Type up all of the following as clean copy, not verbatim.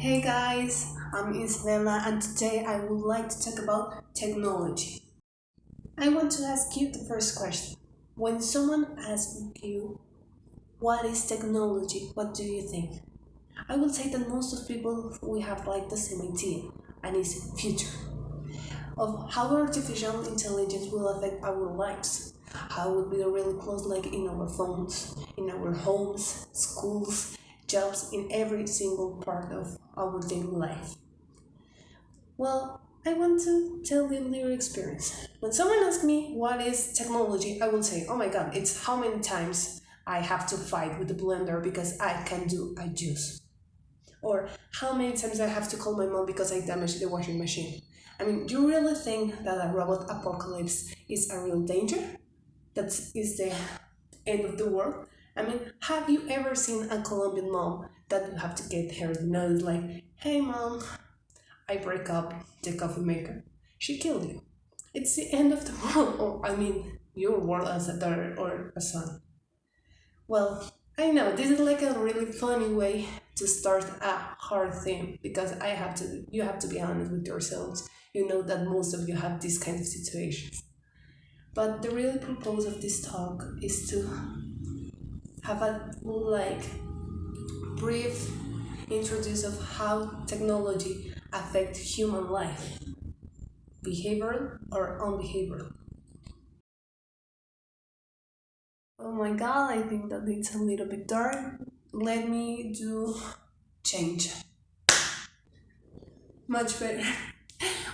Hey guys, I'm Isabella and today I would like to talk about technology. I want to ask you the first question. When someone asks you what is technology, what do you think? I will say that most of people we have like the same idea and it's future of how artificial intelligence will affect our lives. How it will be really close like in our phones, in our homes, schools, jobs, in every single part of our daily life. Well, I want to tell you your experience. When someone asks me what is technology, I will say, oh my god, it's how many times I have to fight with the blender because I can do a juice. Or how many times I have to call my mom because I damaged the washing machine. I mean, do you really think that a robot apocalypse is a real danger? That is the end of the world? I mean, have you ever seen a Colombian mom that you have to get her note like, hey mom, I break up the coffee maker. She killed you. It's the end of the world, or I mean, your world as a daughter or a son. Well, I know this is like a really funny way to start a hard thing because you have to be honest with yourselves. You know that most of you have this kind of situations. But the real purpose of this talk is to have a like brief introduce of how technology affect human life, behavioral or unbehavioral. Oh my god, I think that it's a little bit dark. Let me do change. Much better.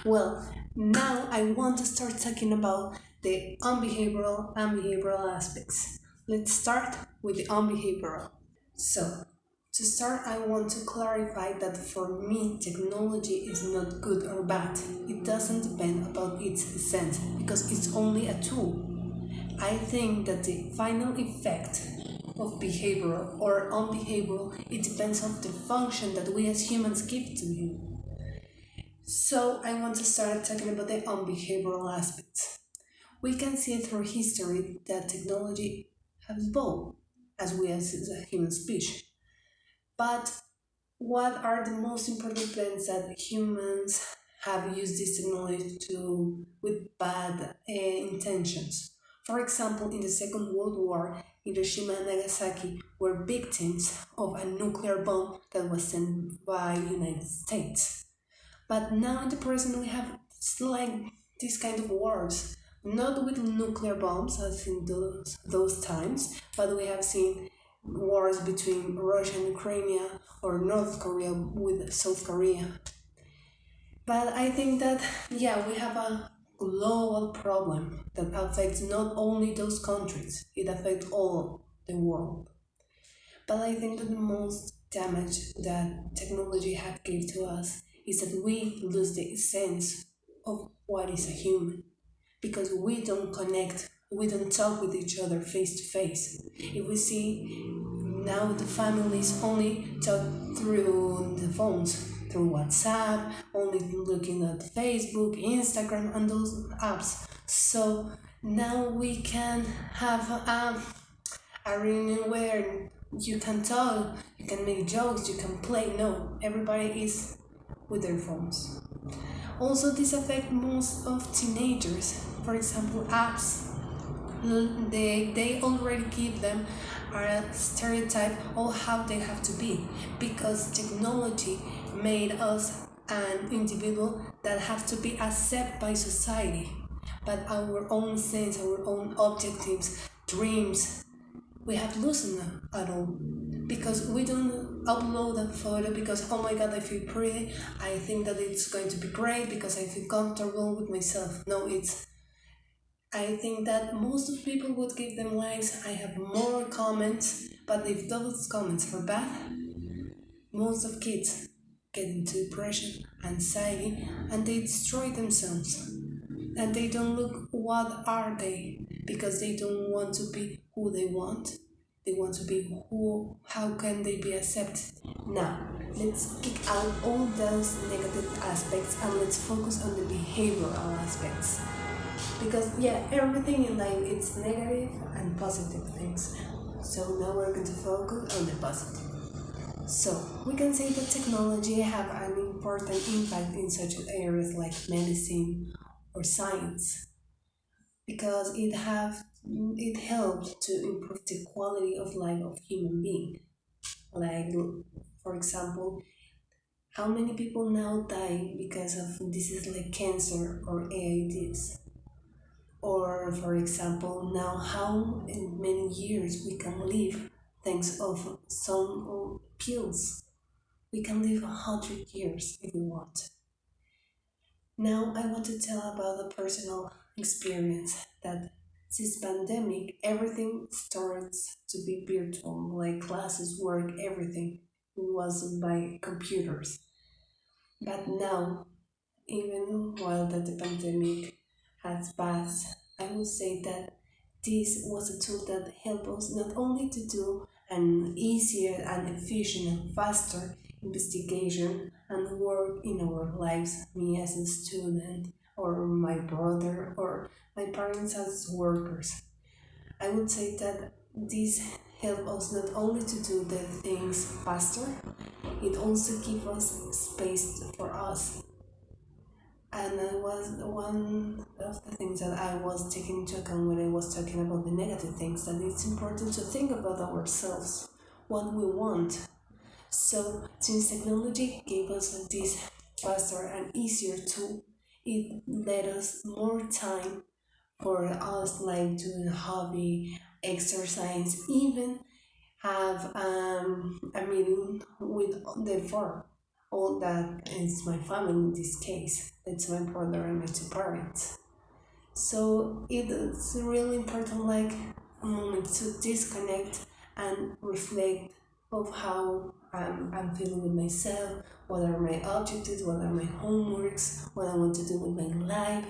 Well, now I want to start talking about the unbehavioral and behavioral aspects. Let's start with the unbehavioral. So, to start, I want to clarify that for me, technology is not good or bad. It doesn't depend about its essence because it's only a tool. I think that the final effect of behavioral or unbehavioral it depends on the function that we as humans give to you. So I want to start talking about the unbehavioral aspects. We can see through history that technology has evolved as we as a human species. But what are the most important things that humans have used this technology to with bad intentions? For example, in the Second World War, Hiroshima and Nagasaki were victims of a nuclear bomb that was sent by United States. But now in the present we have like this kind of wars, not with nuclear bombs as in those times, but we have seen wars between Russia and Ukraine or North Korea with South Korea. But I think that, yeah, we have a global problem that affects not only those countries, it affects all the world. But I think that the most damage that technology have give to us is that we lose the sense of what is a human because we don't connect, we don't talk with each other face to face. If we see now the families only talk through the phones, through WhatsApp, only looking at Facebook, Instagram, and those apps. So now we can have a reunion where you can talk, you can make jokes, you can play. No, everybody is with their phones. Also, this affects most of teenagers. For example, apps. They already give them a stereotype of how they have to be because technology made us an individual that have to be accepted by society, but our own sense, our own objectives, dreams, we have loosened them at all because we don't upload a photo because oh my god I feel pretty, I think that it's going to be great because I feel comfortable with myself. No, it's I think that most of people would give them likes. I have more comments, but if those comments are bad, most of kids get into depression, anxiety, and they destroy themselves. And they don't look what are they because they don't want to be who they want. They want to be who, how can they be accepted? Now, let's kick out all those negative aspects and let's focus on the behavioral aspects. Because yeah, everything in life it's negative and positive things. So now we're going to focus on the positive. So we can say that technology have an important impact in such areas like medicine or science because it helps to improve the quality of life of human being. Like for example, how many people now die because of diseases like cancer or AIDS? Or for example, now how in many years we can live thanks of some pills. We can live 100 years if we want. Now I want to tell about a personal experience that since pandemic everything starts to be virtual, like classes, work, everything was by computers. But now, even while that the pandemic has passed, I would say that this was a tool that helped us not only to do an easier and efficient and faster investigation and work in our lives, me as a student, or my brother, or my parents as workers. I would say that this help us not only to do the things faster, it also gives us space for us. And that was one of the things that I was taking into account when I was talking about the negative things, that it's important to think about ourselves, what we want. So since technology gave us this faster and easier tool, it let us more time for us like doing a hobby, exercise, even have a meeting with the four. All that is my family in this case. It's my brother and my two parents. So it is really important, like a moment to disconnect and reflect of how I'm feeling with myself, what are my objectives, what are my homeworks, what I want to do with my life,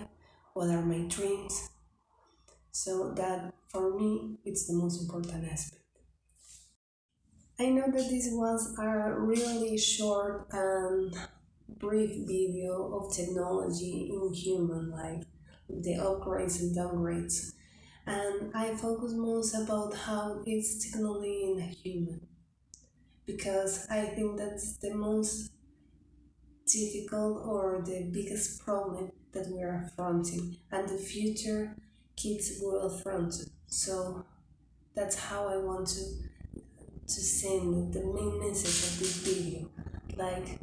what are my dreams. So that for me, it's the most important aspect. I know that this was a really short and brief video of technology in human life, the upgrades and downgrades. And I focus most about how it's technology in a human because I think that's the most difficult or the biggest problem that we are affronting, and the future kids will affront. So that's how I want to send the main message of this video. Like,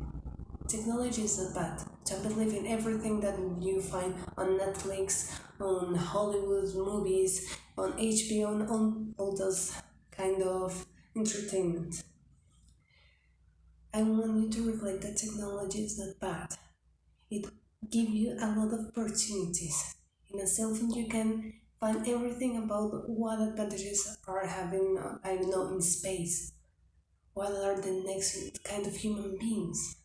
technology is not bad. Don't believe in everything that you find on Netflix, on Hollywood movies, on HBO, on all those kind of entertainment. I want you to reflect that technology is not bad. It gives you a lot of opportunities. In a cell phone, you can find everything about what advantages are having, I don't know, in space. What are the next kind of human beings?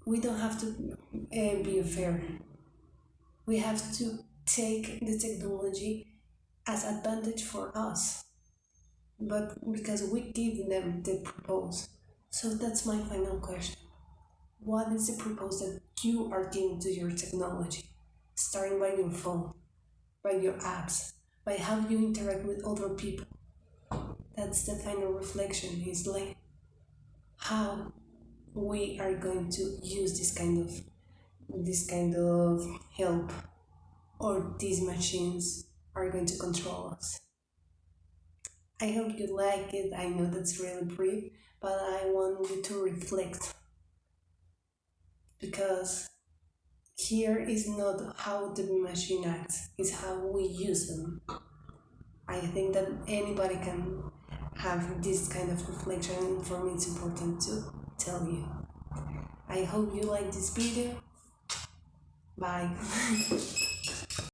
We don't have to be fair. We have to take the technology as advantage for us, but because we give them the purpose. So that's my final question. What is the purpose that you are giving to your technology? Starting by your phone, by your apps, by how you interact with other people. That's the final reflection. Is like how we are going to use this kind of help, or these machines are going to control us. I hope you like it. I know that's really brief, but I want you to reflect because here is not how the machine acts, it's how we use them. I think that anybody can have this kind of reflection. For me, it's important to tell you. I hope you like this video. Bye.